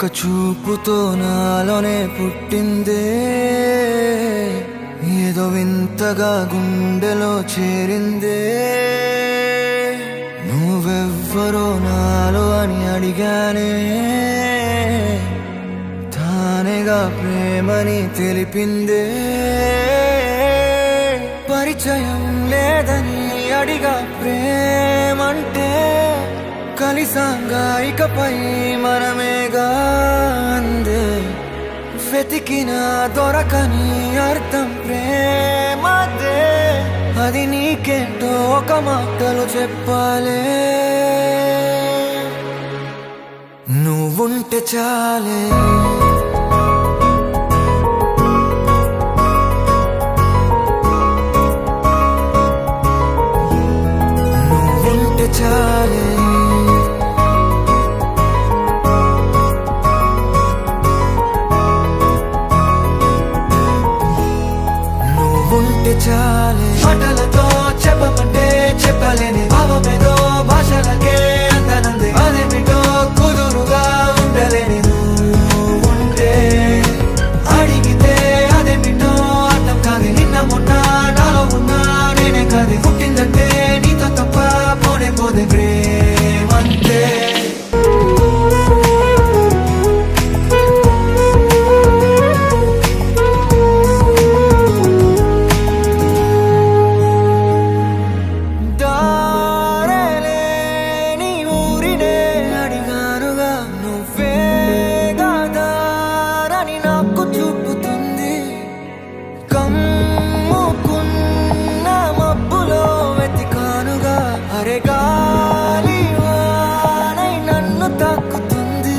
ఒక్క చూపుతో నాలోనే పుట్టిందే, ఏదో వింతగా గుండెలో చేరిందే. నువ్వెవ్వరో నాలో అని అడిగానే, తానేగా ప్రేమని తెలిపిందే. పరిచయం లేదని అడిగా ప్రేమంటే, కలిసాంగా ఇకపై మనమేగా అందే. వెతికినా దొరకని అర్థం ప్రేమదే, అది నీకేంటో ఒక మాటలో చెప్పాలే. నువ్వుంటే చాలే, నువ్వుంటే చాలే, నువ్వుంటే చాలే. మాటలతో చెప్పమంటే చెప్పలేని భావమేదో భాషలకే అందనంది. అదేమిటో కుదురుగా ఉండలేని నువ్వుంటే, అడిగితే అదేమిటో అర్థం కాదు. నిన్న మొన్న నాలో ఉన్నా నేనే కాదు. పుట్టిందంటే నీతో తప్ప పోనే పోదే ప్రేమంతే.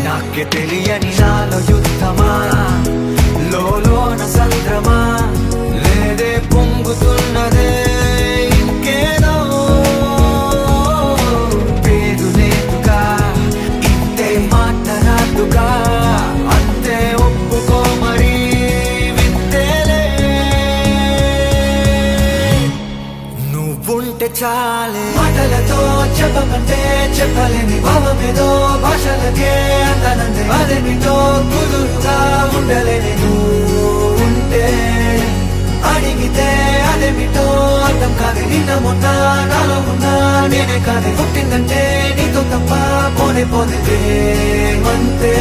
నాకే తెలియని నాలో యుద్ధమా, లోన సంద్రమా, లేదే పొంగుతున్నదే ఇంకేదో. పేరు లేదుగా ఇంతే మాట్లాడుగా, అంతే ఒప్పుకో మరి వింతేలే. నువ్వుంటే చాలే. మాటలతో చెప్పమంటే చెప్పలేని భావమేదో భాషలకే అందనందే. అదేమిటో కుదురుగా ఉండలేని నువ్వుంటే, అడిగితే అదేమిటో అర్థం కాదు. నిన్న మొన్న నాలో ఉన్నా నేనే కాదు. పుట్టిందంటే నీతో తప్ప పోనే పోదే ప్రేమంతే.